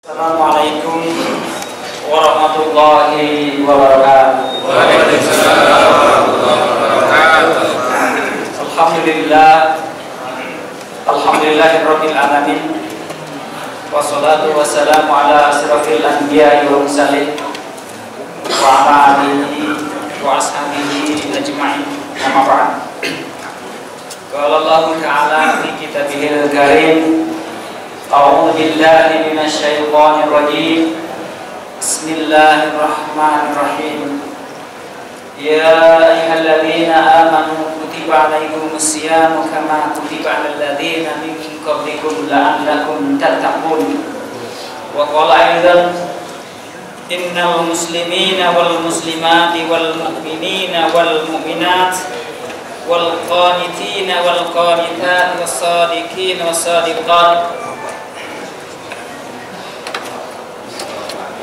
Assalamualaikum warahmatullahi wabarakatuh. Waalaikumsalam warahmatullahi wabarakatuh. Alhamdulillahirabbil alamin. Wassalatu wassalamu ala asyrafil anbiya'i wal mursalin wa ala alihi wa ashabihi ajma'in. Amma ba'd. Qala Allah ta'ala fi kitabihil karim. A'udzu billahi minasy syaithanir rajim. Bismillahirrahmanirrahim. Ya ayyuhalladzina amanu kutiba 'alaikumus syiyamu kama kutiba 'alal ladzina min qablikum la'allakum tattaqun. Wa qala aidan innal muslimina wal muslimati wal mu'minina wal mu'minat wal qanitina wal qanitat was shadiqina was shadiqat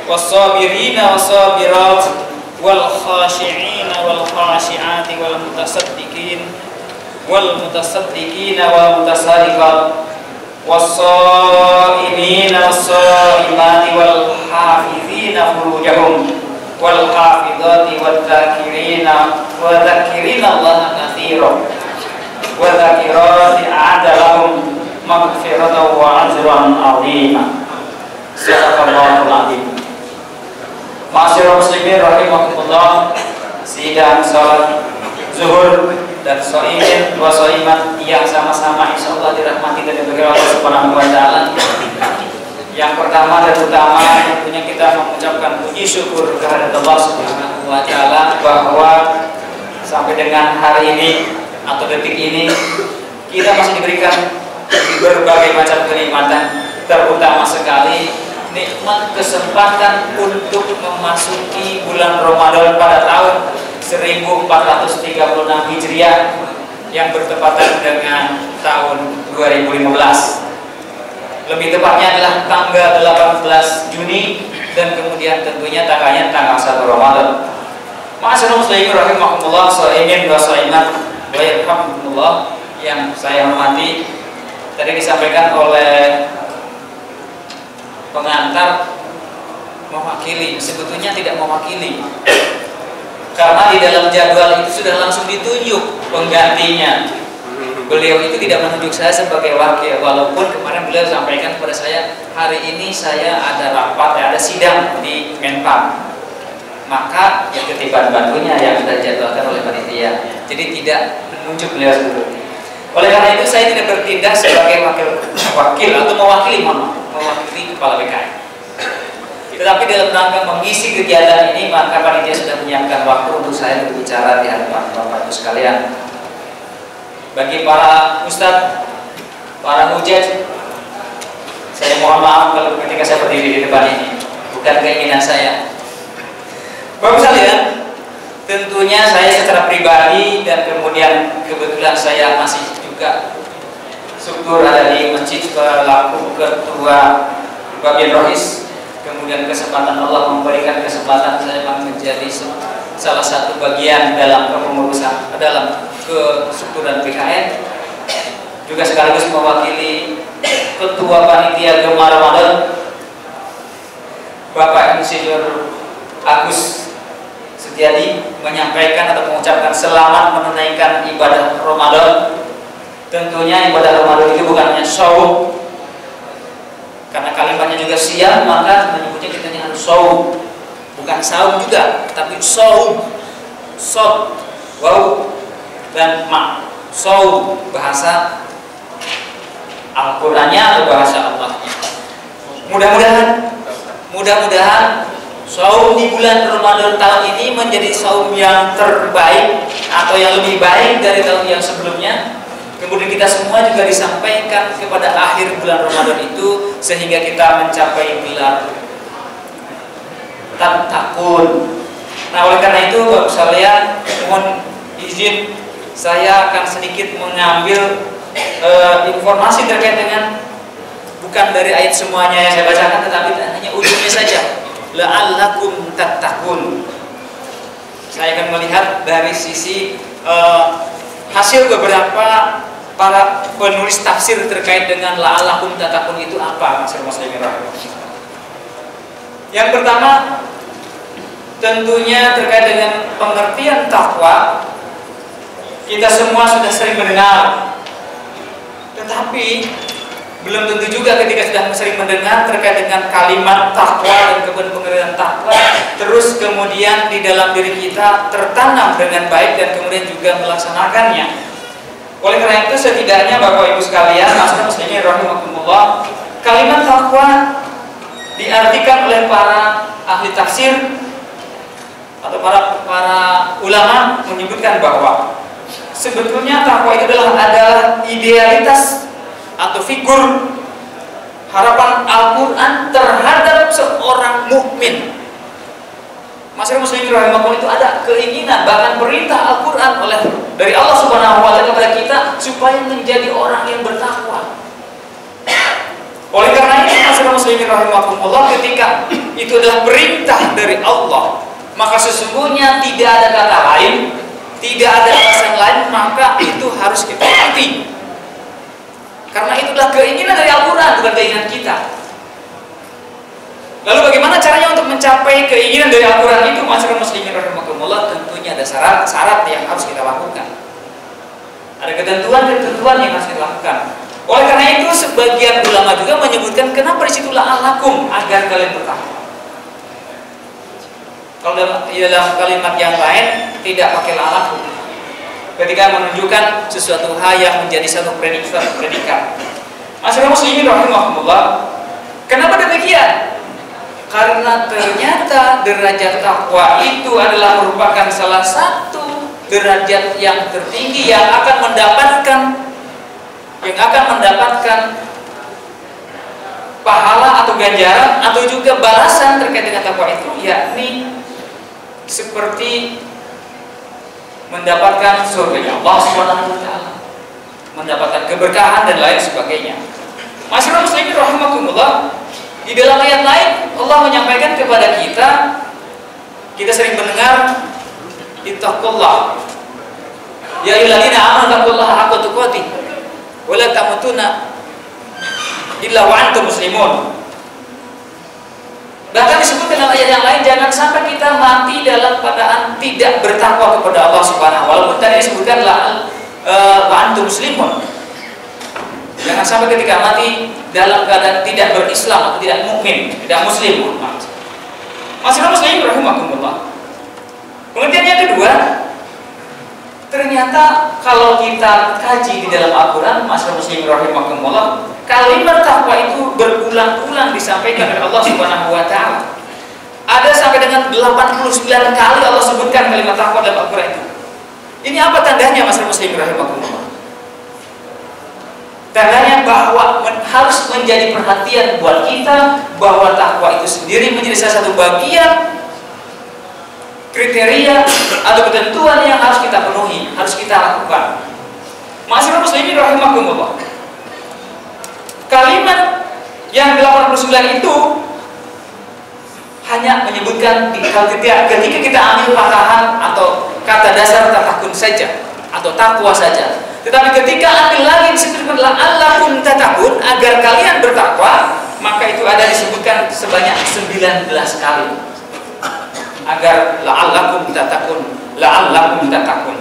was-sabirina was-sabirat wal-khashi'ina wal-khashi'ati wal-mutasaddiqin wal-mutasaddiqina wal-mutasaddiqat was-sha'imina was-sha'imati wal-hafizina furujahum wal-hafizati wal-dzakirina wa-dzakirina Allaha katsiran wa-dzakirati a'adda lahum maghfiratan wa ajran 'azima. Sadaqallahul 'azim. Ma'asyiral muslimin rahimakumullah, sidang salat zuhur dan shaimin wa shaimat yang sama-sama insyaallah dirahmati dan diberkahi Allah Subhanahu wa taala. Yang pertama dan utama tentunya kita mengucapkan puji syukur kehadirat Allah Subhanahu wa taala bahwa sampai dengan hari ini atau detik ini kita masih diberikan berbagai macam kenikmatan, terutama sekali nikmat kesempatan untuk memasuki bulan Ramadan pada tahun 1436 Hijriah yang bertepatan dengan tahun 2015. Lebih tepatnya adalah tanggal 18 Juni dan kemudian tentunya tanggal 1 Ramadan. Ma'asyiral muslimin rahimakumullah, shaimin wa shaimat wa yarhamukumullah yang saya hormati. Tadi disampaikan oleh pengantar mewakili, sebetulnya tidak mewakili karena di dalam jadwal itu sudah langsung ditunjuk penggantinya. Beliau itu tidak menunjuk saya sebagai wakil, walaupun kemarin beliau sampaikan kepada saya, hari ini saya ada rapat, ada sidang di Menpam, maka ya ketiban bantunya yang sudah dijadwalkan oleh panitia, jadi tidak menunjuk beliau sebelumnya. Oleh karena itu saya tidak bertindak sebagai wakil atau mewakili kepala BKN. Tetapi dalam rangka mengisi kegiatan ini, maka panitia sudah menyiapkan waktu untuk saya berbicara di hadapan Bapak Ibu sekalian. Bagi para ustadz, para hujaj, saya mohon maaf kalau ketika saya berdiri di depan ini, bukan keinginan saya. Bapak sekalian, tentunya saya secara pribadi dan kemudian kebetulan saya masih juga struktur ada di masjid selaku ketua Babil Rohis, kemudian kesempatan Allah memberikan kesempatan saya menjadi salah satu bagian dalam kepengurusan dalam kestrukturan BKN, juga sekaligus mewakili ketua panitia Gemar Ramadan Bapak Insinyur Agus Setiadi menyampaikan atau mengucapkan selamat menunaikan ibadah Ramadan. Tentunya ibadah Ramadan itu bukan hanya saum, karena kalimatnya juga siam, maka menyebutnya kita harus saum, bukan saum juga, tapi saum, sod, waw dan ma. Saum bahasa Al-Qur'annya atau bahasa Allah. Mudah-mudahan saum di bulan Ramadan tahun ini menjadi saum yang terbaik atau yang lebih baik dari tahun yang sebelumnya. Kemudian kita semua juga disampaikan kepada akhir bulan Ramadan itu sehingga kita mencapai gelar tattaqun. Nah, oleh karena itu Bapak sekalian, mohon izin saya akan sedikit mengambil informasi terkait dengan, bukan dari ayat semuanya yang saya bacakan, tetapi hanya ujungnya saja, la'allakum tattaqun. Saya akan melihat dari sisi hasil beberapa para penulis tafsir terkait dengan la'allakum tattaqun itu apa, Mas muslimin rahimahullah. Yang pertama tentunya terkait dengan pengertian takwa. Kita semua sudah sering mendengar, tetapi belum tentu juga ketika sudah sering mendengar terkait dengan kalimat takwa dan pengertian takwa, terus kemudian di dalam diri kita tertanam dengan baik dan kemudian juga melaksanakannya. Oleh karena itu setidaknya Bapak Ibu sekalian, masyarakat muslimin rahimakumullah, kalimat takwa diartikan oleh para ahli tafsir atau para ulama menyebutkan bahwa sebetulnya takwa itu adalah idealitas atau figur harapan Al-Quran terhadap seorang mukmin. Masyarakat muslimin rahimahullah, itu ada keinginan bahkan perintah Al-Quran dari Allah Subhanahu wa taala kepada kita supaya menjadi orang yang bertakwa. Oleh karena itu masyarakat muslimin rahimahullah, ketika itu adalah perintah dari Allah, maka sesungguhnya tidak ada kata lain, tidak ada alasan lain, maka itu harus kita ikuti. Karena itulah keinginan dari Al-Quran, bukan keinginan kita. Lalu bagaimana caranya untuk mencapai keinginan dari Al-Quran itu? Masyarakat muslimin rahimakumullah, tentunya ada syarat yang harus kita lakukan. Ada ketentuan yang harus kita lakukan. Oleh karena itu sebagian ulama juga menyebutkan kenapa disitulah alakum, agar kalian bertakwa. Kalau dalam kalimat yang lain tidak pakai alakum, ketika menunjukkan sesuatu hal yang menjadi satu predikat. Masyarakat muslimin rahimahumullah, kenapa demikian? Karena ternyata derajat takwa itu adalah merupakan salah satu derajat yang tertinggi yang akan mendapatkan pahala atau ganjaran atau juga balasan terkait dengan takwa itu, yakni seperti mendapatkan surga Allah Subhanahu wa taala, mendapatkan keberkahan dan lain sebagainya. Masyarakat muslimin rahimakumullah, di dalam ayat lain Allah menyampaikan kepada kita sering mendengar ittaqullah ya ayyuhalladzina amanu taqullaha haqqa tuqatih wa la tamutunna illa wa antum muslimun. Bahkan disebut dengan ayat yang lain, jangan sampai kita mati dalam keadaan tidak bertakwa kepada Allah Subhanahu wa taala. Walaupun tadi disebutkan wa antum muslimun. Jangan sampai ketika mati dalam keadaan tidak berislam atau tidak mukmin, tidak muslim. Masyarakat muslimin rahimakumullah. Kemudian yang kedua, ternyata kalau kita kaji di dalam Al-Quran, masyarakat muslimin rahimakumullah, kalimat takwa itu berulang-ulang disampaikan oleh Allah Subhanahu wa taala. Ada sampai dengan 89 kali Allah sebutkan kalimat takwa dalam Al-Quran itu. Ini apa tandanya masyarakat muslimin rahimakumullah? Tandanya bahwa harus menjadi perhatian buat kita bahwa takwa itu sendiri menjadi salah satu bagian kriteria atau ketentuan yang harus kita penuhi, harus kita lakukan. Masyarakat muslimin rahimakumullah, kalimat yang 89 itu hanya menyebutkan ketika kita ambil patahan atau kata dasar tatakun saja atau takwa saja. Tetapi ketika ambil lagi disebutkan la'allakum tatakun, agar kalian bertakwa, maka itu ada disebutkan sebanyak 19 kali. Agar la'allakum tatakun, la'allakum tatakun.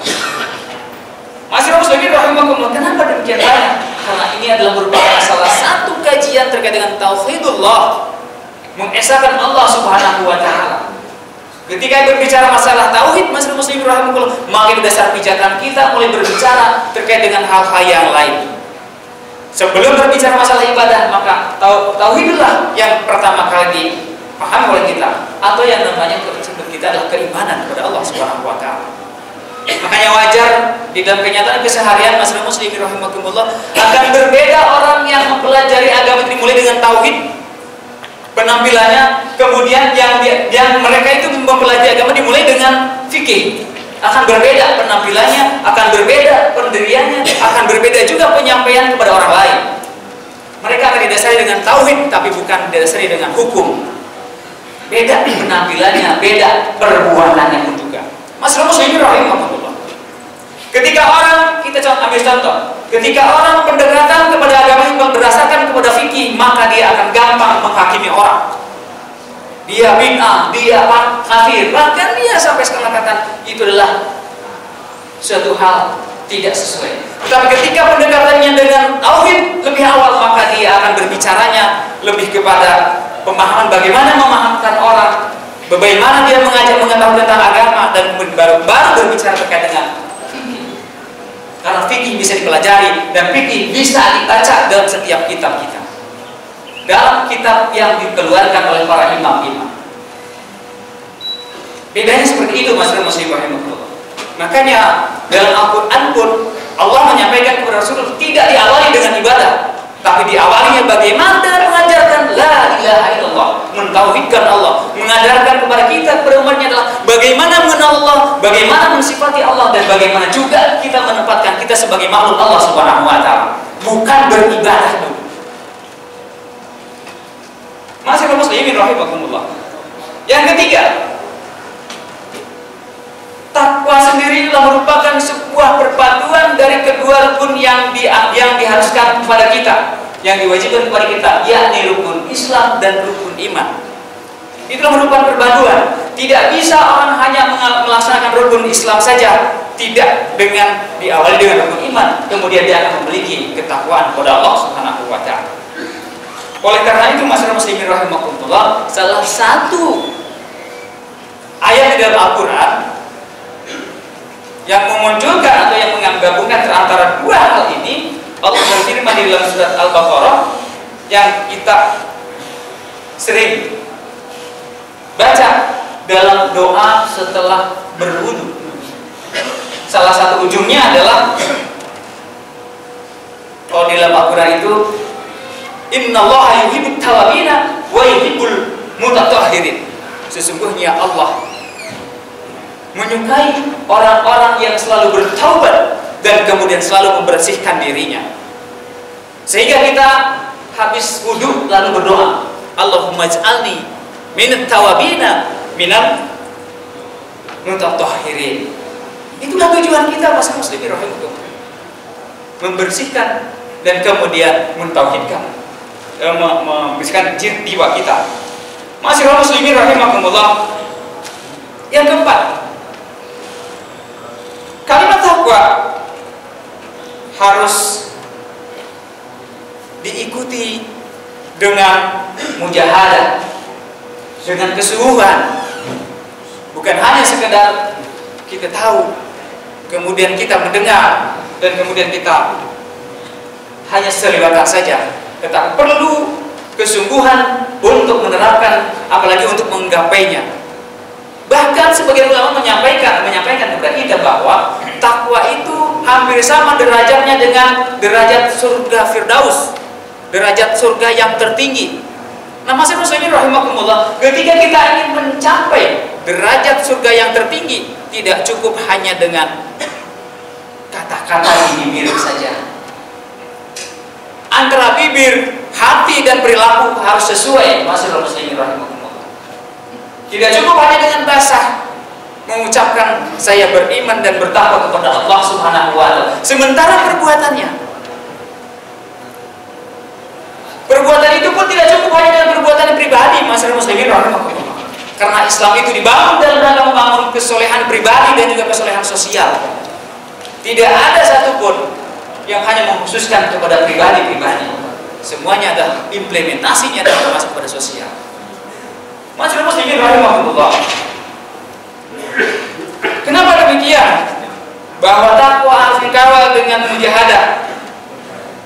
Masyarakat muslimin rahimakumullah, kenapa demikian banyak? Karena ini adalah merupakan salah satu kajian terkait dengan tauhidullah, mengesahkan Allah Subhanahu wa taala. Ketika berbicara masalah tauhid, masyarakat muslimin rahimakumullah, maka dasar pijakan kita mulai berbicara terkait dengan hal-hal yang lain. Sebelum berbicara masalah ibadah, maka tauhidullah yang pertama kali dipahami oleh kita, atau yang namanya sebut kita adalah keimanan kepada Allah Subhanahu wa taala. Makanya wajar di dalam kenyataan keseharian masyarakat muslimin rahimakumullah akan berbeda orang yang mempelajari agama dimulai dengan tauhid penampilannya, kemudian yang mereka itu mempelajari agama dimulai dengan fikih, akan berbeda penampilannya, akan berbeda pendiriannya, akan berbeda juga penyampaian kepada orang lain. Mereka akan didasari dengan tauhid, tapi bukan didasari dengan hukum. Beda penampilannya, beda perbuatannya pun juga. Masyarakat muslimin rahimahullah. Ketika orang, kita ambil contoh, ketika orang pendekatan kepada agama berdasarkan kepada fikih, maka dia akan gampang menghakimi orang. dia bid'ah, dia kafir, bahkan dia sampai sekarang mengatakan itu adalah suatu hal tidak sesuai. Tetapi ketika pendekatannya dengan tauhid lebih awal, maka dia akan berbicaranya lebih kepada pemahaman bagaimana memahamkan orang, bagaimana dia mengetahui tentang agama, dan baru berbicara terkait dengan fikih. Karena fikih bisa dipelajari dan fikih bisa dibaca dalam setiap kitab kita, dalam kitab yang dikeluarkan oleh para imam-imam. Bedanya seperti itu, masyarakat muslim rahimahullah. Makanya dalam Al-Quran pun Allah menyampaikan kepada Rasul tidak diawali dengan ibadah, tapi diawalinya bagaimana mengajarkan la ilaha illallah, mentauhidkan Allah, mengajarkan kepada kita, kepada umatnya adalah bagaimana mengenal Allah, bagaimana mensifati Allah, dan bagaimana juga kita menempatkan kita sebagai makhluk Allah Subhanahu wa taala, bukan beribadah dulu. Masih muslimin rahimakumullah. Yang ketiga, takwa sendiri adalah merupakan sebuah perpaduan dari kedua rukun yang diharuskan kepada kita, yang diwajibkan kepada kita, yakni rukun Islam dan rukun iman. Itulah merupakan perpaduan. Tidak bisa orang hanya melaksanakan rukun Islam saja, tidak dengan diawali dengan rukun iman, kemudian dia akan memiliki ketakwaan kepada Allah Subhanahu wa taala. Oleh karena itu, masyarakat muslimin rahimakumullah, salah satu ayat di dalam Al-Quran yang memunculkan atau yang menggabungkan antara dua hal ini, Allah berfirman di dalam surat Al-Baqarah yang kita sering baca dalam doa setelah berwudu. Salah satu ujungnya adalah, kalau di dalam Al-Quran itu, innallaha yuhibbut tawabina wa yuhibbul mutatahhirin. Sesungguhnya Allah menyukai orang-orang yang selalu bertaubat dan kemudian selalu membersihkan dirinya. Sehingga kita habis wudu lalu berdoa, Allahumma ij'alni minat tawabina minal mutatahhirin. Itulah tujuan kita, mas muslimin rahimahullah, membersihkan dan kemudian mentauhidkan, membersihkan jiwa kita. Masih muslimin rahimahumullah. Yang keempat, kalimat takwa harus diikuti dengan mujahadah, dengan kesungguhan, bukan hanya sekedar kita tahu, kemudian kita mendengar, dan kemudian kita hanya selewatan saja, tetapi perlu kesungguhan untuk menerapkan, apalagi untuk menggapainya. Bahkan sebagian ulama menyampaikan kepada kita bahwa takwa itu hampir sama derajatnya dengan derajat surga Firdaus, derajat surga yang tertinggi. Nah, masih muslimin rahimakumullah, ketika kita ingin mencapai derajat surga yang tertinggi, tidak cukup hanya dengan kata-kata di bibir saja. Antara bibir, hati, dan perilaku harus sesuai, masih muslimin rahimakumullah. Tidak cukup hanya dengan basah mengucapkan saya beriman dan bertakwa kepada Allah Subhanahu wa taala, sementara perbuatan itu pun tidak cukup hanya dengan perbuatan pribadi, masyarakat muslimin rahimahullah. Karena Islam itu dibangun dalam rangka membangun kesolehan pribadi dan juga kesolehan sosial. Tidak ada satupun yang hanya mengkhususkan kepada pribadi-pribadi. Semuanya adalah implementasinya adalah masuk kepada sosial. Masyarakat muslimin rahimahullah. Kenapa demikian? Bahwa takwa harus dikawal dengan mujahadah.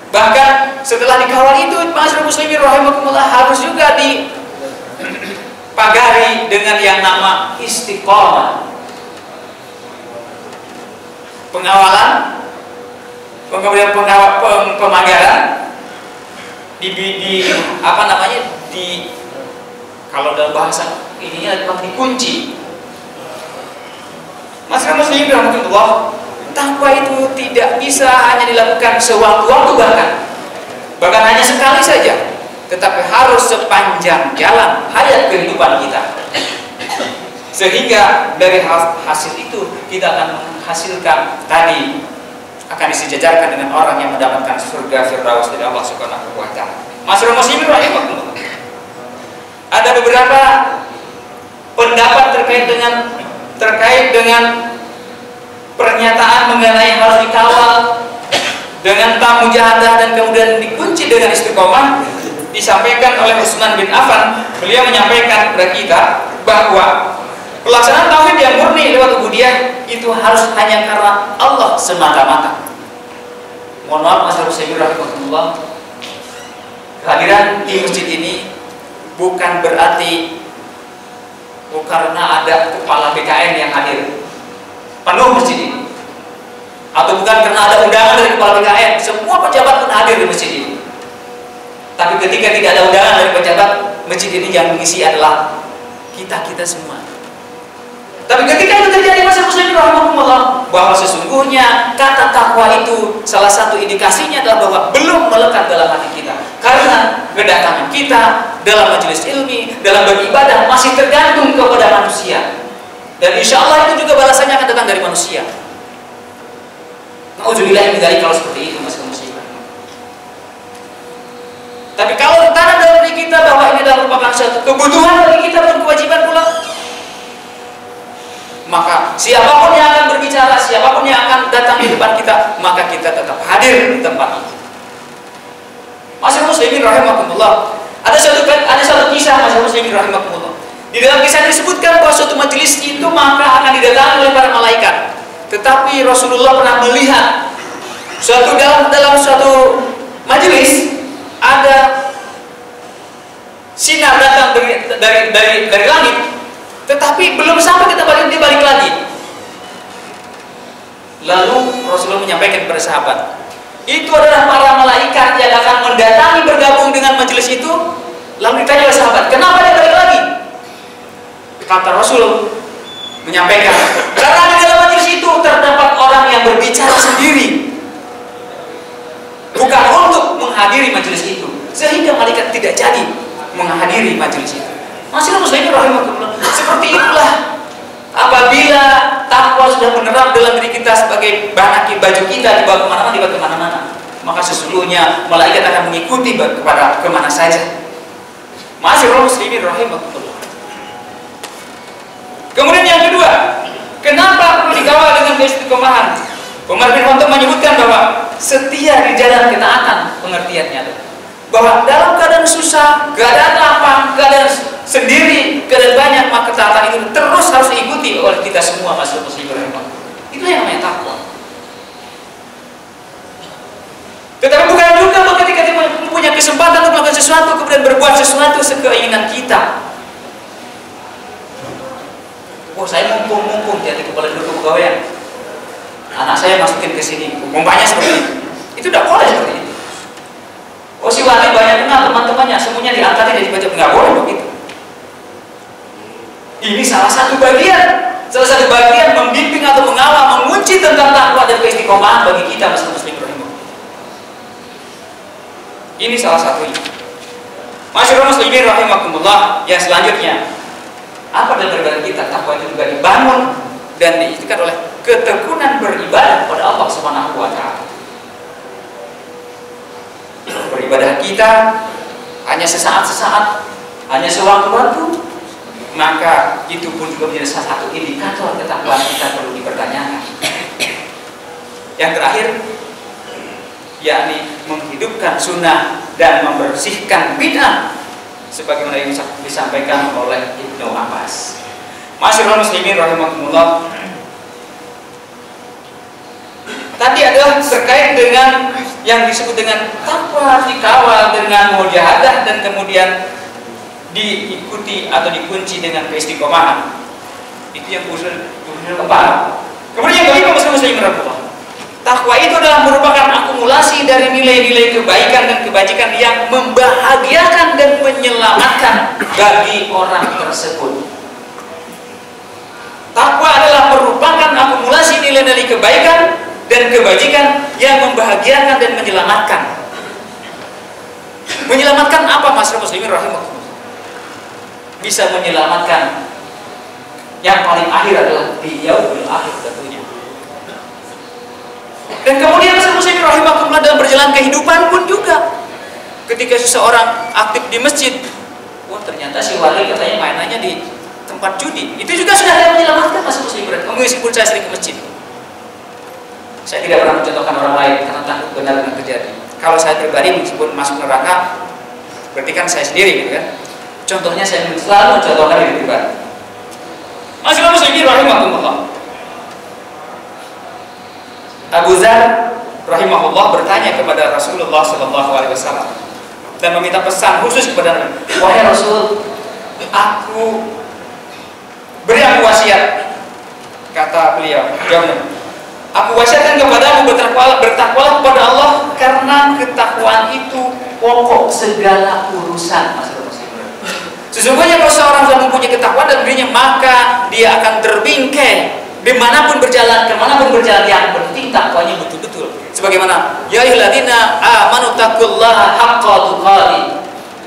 Bahkan setelah dikawal itu, masyarakat muslimin rahimahullah harus juga dipagari dengan yang nama istiqomah. Pengawalan, kemudian pemagaran kalau dalam bahasa ininya dikunci. Masyarakat muslimin rahimahullah, takwa itu tidak bisa hanya dilakukan sewaktu-waktu, bahkan hanya sekali saja, tetapi harus sepanjang jalan hayat kehidupan kita. Sehingga dari hasil itu kita akan menghasilkan tadi, akan disejajarkan dengan orang yang mendapatkan surga Firdaus dari Allah Subhanahu wa taala. Masyarakat muslimin rahimahullah, ada beberapa pendapat terkait dengan pernyataan mengenai harus dikawal dengan mujahadah dan kemudian dikunci dengan istiqomah, disampaikan oleh Utsman bin Affan. Beliau menyampaikan kepada kita bahwa pelaksanaan tauhid yang murni lewat ubudiyah itu harus hanya karena Allah semata-mata. Mohon maaf Mas Rusaymi rahimahullah, kehadiran di masjid ini bukan berarti karena ada kepala BKN yang hadir penuh masjid ini, atau bukan karena ada undangan dari kepala BKN, semua pejabat pun hadir di masjid ini. Tapi ketika tidak ada undangan dari pejabat, masjid ini yang mengisi adalah kita semua. Tapi ketika itu terjadi, Mas Muslimin rahimahumullah, bahwa sesungguhnya kata takwa itu salah satu indikasinya adalah bahwa belum melekat dalam hati kita, karena kedatangan kita dalam majelis ilmi, dalam beribadah masih tergantung kepada manusia, dan insya Allah itu juga balasannya akan datang dari manusia. Nauzubillah min dzalik kalau seperti itu, Mas Muslimin. Tapi kalau tertanam dalam diri kita bahwa ini adalah merupakan satu kebutuhan bagi kita dan kewajiban pula, maka siapapun yang akan berbicara, siapapun yang akan datang di depan kita, maka kita tetap hadir di tempat itu. Masih Muslimin rahimakumullah, ada satu kisah Masih Muslimin rahimakumullah. Di dalam kisah disebutkan bahwa suatu majelis itu maka akan didatangi oleh para malaikat. Tetapi Rasulullah pernah melihat dalam suatu majelis ada sinar datang dari langit, tetapi belum sampai ke tempat dia balik lagi. Lalu Rasulullah menyampaikan kepada sahabat, itu adalah para malaikat yang akan mendatangi bergabung dengan majelis itu. Lalu ditanya oleh sahabat, kenapa dia balik lagi? Kata Rasul menyampaikan, karena di dalam majelis itu terdapat orang yang berbicara sendiri, bukan untuk menghadiri majelis itu, sehingga malaikat tidak jadi menghadiri majelis itu. Masih Muslimin rahimahullah, seperti itulah apabila takwa sudah menerap dalam diri kita sebagai bahan baju kita dibawa kemana-mana, maka sesungguhnya malaikat akan mengikuti kepada kemana saja. Masih Muslimin rahimahullah. Kemudian yang kedua, kenapa perlu dikawal dengan keistiqomahan? Umar bin Khattab menyebutkan bahwa setia di jalan ketaatan, pengertiannya bahwa dalam keadaan susah, keadaan lapang, keadaan sendiri, keadaan banyak, maka ketaatan itu terus harus diikuti oleh kita semua, Mas Muslimin. Itu yang namanya takwa. Tetapi bukan juga bahwa ketika kita mempunyai kesempatan untuk melakukan sesuatu, kemudian berbuat sesuatu sekeinginan kita. Oh, saya mumpung jadi kepala dulu kepegawaian, anak saya masukin ke sini, umpamanya seperti itu. Itu tidak boleh seperti itu. Oh, si wali banyak kenal teman-temannya, semuanya diangkat jadi baca, nggak boleh begitu. Ini salah satu bagian membimbing atau mengawal, mengunci tentang takwa dan keistiqomahan bagi kita Muslim rahimah. Ini salah satunya. Masyaallah muslimin rahimakumullah. Yang selanjutnya, apa dalam beribadah kita? Takwa itu juga dibangun dan diistikan oleh ketekunan beribadah kepada Allah Subhanahu wa taala. Beribadah kita hanya sesaat-sesaat, hanya sewaktu-waktu, maka itu pun juga menjadi salah satu indikator ketakwaan kita perlu dipertanyakan. Yang terakhir, yakni menghidupkan sunnah dan membersihkan bid'ah, sebagaimana yang disampaikan oleh Ibnu Abbas. Masyaallah muslimin rahimakumullah. Tadi adalah terkait dengan yang disebut dengan takwa harus dikawal dengan mujahadah dan kemudian diikuti atau dikunci dengan keistiqomahan. Itu yang usul kepala. Kemudian yang kelima, muslimin rahimakumullah, takwa itu adalah merupakan akumulasi dari nilai-nilai kebaikan dan kebajikan yang membahagiakan dan menyelamatkan bagi orang tersebut. Takwa adalah merupakan akumulasi nilai-nilai kebaikan dan kebajikan yang membahagiakan dan menyelamatkan. Menyelamatkan apa, Mas Muslimin rahimahullah? Bisa menyelamatkan yang paling akhir adalah di yaumil akhir tentunya. Dan kemudian Mas Muslimin rahimahullah, dalam berjalan kehidupan pun juga, ketika seseorang aktif di masjid, wah ternyata si wali katanya mainannya di tempat judi. Itu juga sudah ada yang menyelamatkan masuk muslim. Meskipun saya sering ke masjid. Saya tidak pernah mencontohkan orang lain karena takut benar-benar terjadi. Kalau saya pribadi meskipun masuk neraka, berarti kan saya sendiri gitu kan. Contohnya saya selalu mencontohkan diri pribadi. Masyaallah muslimin rahimahumullah. Abu Dzar rahimahullah bertanya kepada Rasulullah sallallahu alaihi wasallam dan meminta pesan khusus kepada Nabi. Wahai Rasul, beri aku wasiat. Kata beliau, jawabnya, aku wasiatkan kepadamu bertakwalah kepada Allah karena ketakwaan itu pokok segala urusan. Sesungguhnya kalau seorang sudah mempunyai ketakwaan dan dirinya, maka dia akan terbingkai dimanapun berjalan, kemanapun berjalan. Yang penting takwanya betul-betul. Sebagaimana ya ayyuhalladzina amanu taqullaha haqqa tuqatih.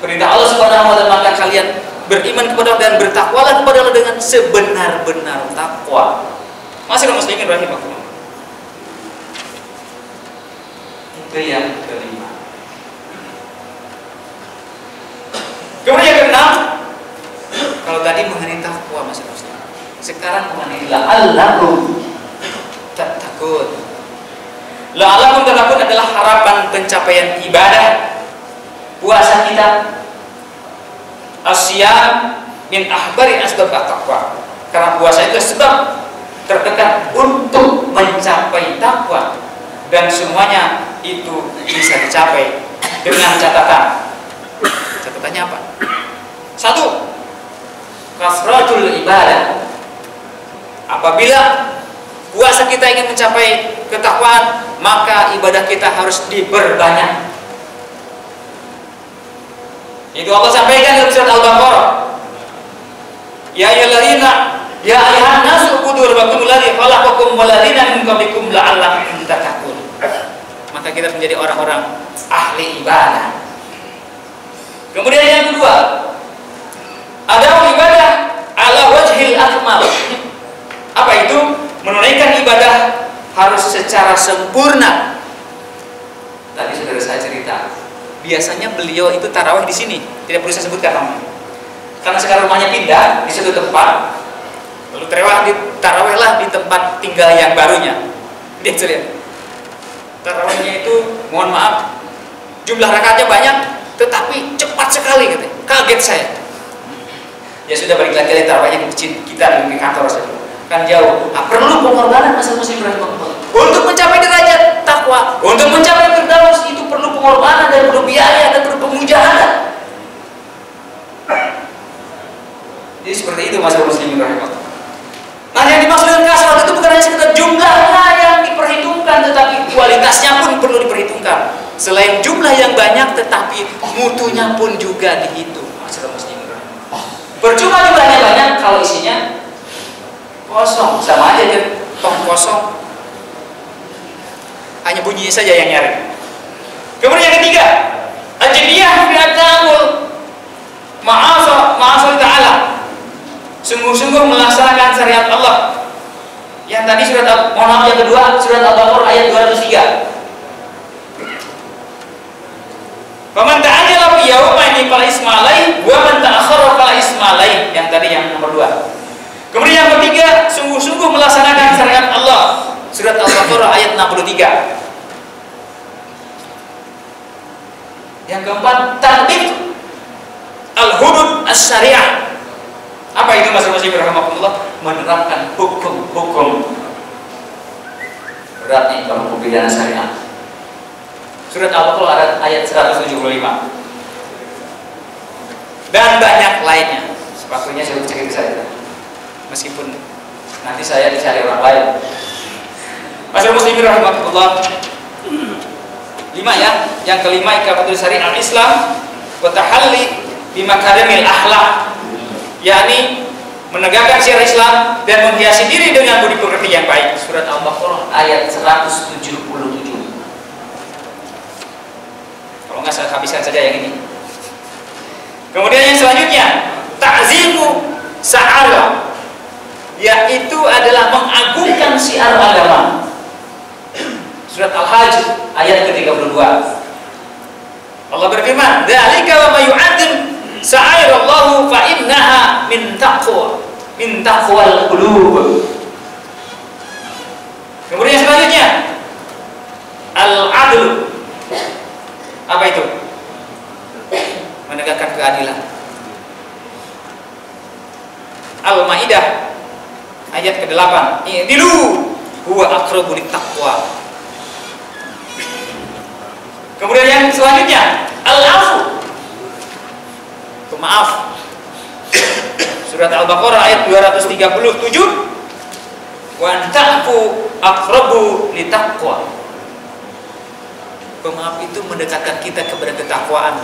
Perintah Allah Subhanahu wa taala, maka kalian beriman kepada Allah dan bertakwalah kepada Allah dengan sebenar-benar takwa. Masih muslimin rahimakumullah. Itu yang kelima. Kemudian yang keenam, kalau tadi mengenai takwa masih muslim, sekarang mengenai la'allakum tattaqun. La'allakum tattaqun adalah harapan pencapaian ibadah puasa kita. Asyam min ahbari asbab at-taqwa. Karena puasa itu sebab terdekat untuk mencapai takwa, dan semuanya itu bisa dicapai dengan catatan. Catatannya apa? Satu, kasratul ibadah. Apabila puasa kita ingin mencapai ketakwaan, maka ibadah kita harus diperbanyak. Itu Allah sampaikan dalam surat Al-Baqarah. Ya ayyuhan nasu ubudu rabbakum alladzi khalaqakum wal ladzina min qablikum la'allakum tattaqun. Maka kita menjadi orang-orang ahli ibadah. Kemudian yang kedua, ada ibadah ala wajhil akmal. Apa itu? Menunaikan ibadah harus secara sempurna. Tadi saudara saya cerita, biasanya beliau itu tarawih di sini, tidak perlu saya sebutkan namanya. Karena sekarang rumahnya pindah di satu tempat, lalu tarawihlah di tempat tinggal yang barunya. Dia lihat, tarawihnya itu, mohon maaf, jumlah rakaatnya banyak, tetapi cepat sekali, katanya. Kaget saya. Ya sudah, balik lagi tarawihnya ke kita di kantor saja. Kan jauh. Perlu pengorbanan masing-masing untuk mencapai derajat takwa, untuk mencapai firdaus itu perlu pengorbanan dan perlu biaya dan perlu pemujahadah. Jadi seperti itu masalah muslimin rahimahullah. Nah, yang dimaksud dengan kasrat itu bukan hanya sekedar jumlahnya yang diperhitungkan, tetapi kualitasnya pun perlu diperhitungkan. Selain jumlah yang banyak, tetapi mutunya pun juga dihitung. Masalah muslimin rahimahullah. Percuma jumlahnya banyak kalau isinya kosong, sama aja kan, tong kosong. Hanya bunyinya saja yang nyari. Kemudian yang ketiga, ajniyah fi at-ta'ammul ma'asal ta'ala. Sungguh-sungguh melaksanakan syariat Allah. Yang tadi surat yang kedua, surat Al-Baqarah ayat 203. Faman ta'ajjala fi yawmaini fala isma alaihi wa man ta'akhkhara fala isma alaihi. Yang tadi yang nomor 2. Kemudian yang ketiga, sungguh-sungguh melaksanakan syariat Allah. Surat Al-Baqarah ayat 63. Yang keempat, tatbiq al-hudud as-syariah. Apa itu masing-masing rahimahullah? Menerapkan hukum-hukum. Beratnya kalau hukum pidana syariah. Surat Al-Baqarah ayat 175. Dan banyak lainnya. Sepatutnya saya cerita saja. Meskipun nanti saya dicari orang lain. Masyaallah muslimin rahimahullah. 5 ya. Yang kelima, iqamatul syariat Islam wa tahalli bi makarimil akhlak, yakni menegakkan syariat Islam dan menghiasi diri dengan budi pekerti yang baik. Surat Al-Baqarah ayat 177. Kalau nggak saya habiskan saja yang ini. Kemudian yang selanjutnya, ta'zimu sa'ar, yaitu adalah mengagungkan syiar agama. Surat Al-Hajj ayat ke-32. Allah berfirman, "Dzalika wa may yu'azzim sa'airallahu fa innaha min taqwa." min taqwal qulub. Kemudian selanjutnya al-adl. Apa itu? Menegakkan keadilan. Al-Maidah ayat ke-8. I'dilu huwa aqrabu littaqwa. Kemudian yang selanjutnya al-afu. Maaf. Surat Al-Baqarah ayat 237. Wa anta'fu aqrabu littaqwa. Pemaaf itu mendekatkan kita kepada ketakwaan,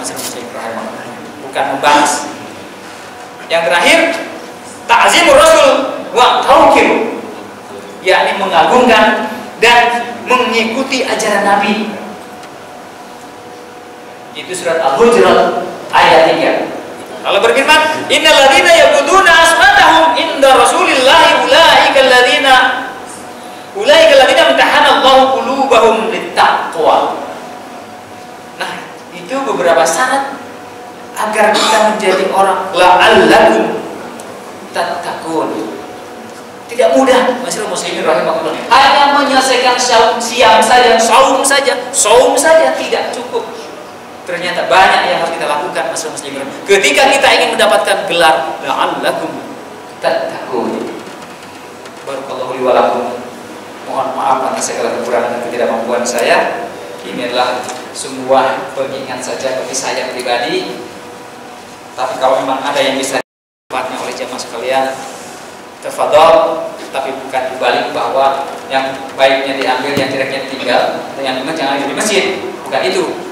bukan membahas. Yang terakhir, ta'zimur rasul wa tauqir, yakni mengagungkan dan mengikuti ajaran Nabi. Itu surat Al-Hujurat ayat 3. Allah berfirman, innal ladzina yaquduna asmatahum inda Rasulillahi ulaika alladzina imtahana Allahu qulubahum littaqwa. Nah, itu beberapa syarat agar kita menjadi orang la'allakum tattaqun. Tidak mudah, masyarakat muslimin rahimahullah. Hanya menyelesaikan siam saja, saum saja tidak cukup. Ternyata banyak yang harus kita lakukan, masyarakat muslimin. Ketika kita ingin mendapatkan gelar la'allakum tattaqun. Barakallahu li wa lakum. Mohon maaf atas segala kekurangan dan ketidakmampuan saya. Ini adalah sebuah pengingat saja bagi saya pribadi. Tapi kalau memang ada yang bisa dapatnya oleh jamaah sekalian, tafadhol. Tapi bukan dibalik bahwa yang baiknya diambil, yang jeleknya ditinggal, atau yang memang jangan di masjid. Bukan itu.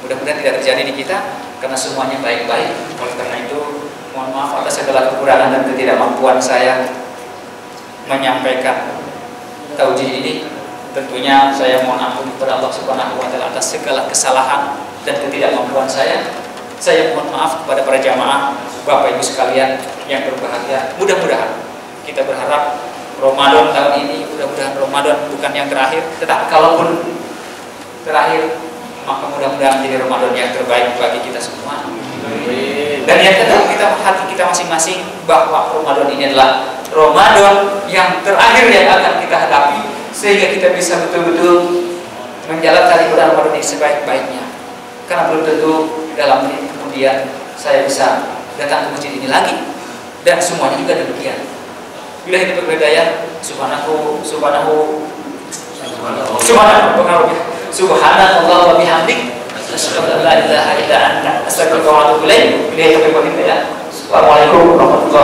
Mudah-mudahan tidak terjadi di kita, karena semuanya baik-baik. Oleh karena itu, mohon maaf atas segala kekurangan dan ketidakmampuan saya menyampaikan tauhid ini. Tentunya saya mohon ampun kepada Allah Subhanahu wa taala atas segala kesalahan dan ketidakmampuan saya. Saya mohon maaf kepada para jamaah, Bapak Ibu sekalian yang berbahagia. Mudah-mudahan kita berharap Ramadan tahun ini, mudah-mudahan Ramadan bukan yang terakhir, tetapi kalaupun terakhir, maka mudah-mudahan menjadi Ramadan yang terbaik bagi kita semua. Dan yang kedua, hati kita masing-masing bahwa Ramadan ini adalah Ramadan yang terakhir yang akan kita hadapi, sehingga kita bisa betul-betul menjalankan ibadah Ramadan ini sebaik-baiknya. Karena belum tentu dalam menit kemudian saya bisa datang ke masjid ini lagi, dan semuanya juga demikian. Bila itu berbeda, subhanallah wa bihamdik, asyhadu an la ilaha illa anta, astaghfiruka wa atubu ilaik. Assalamualaikum warahmatullahi wabarakatuh.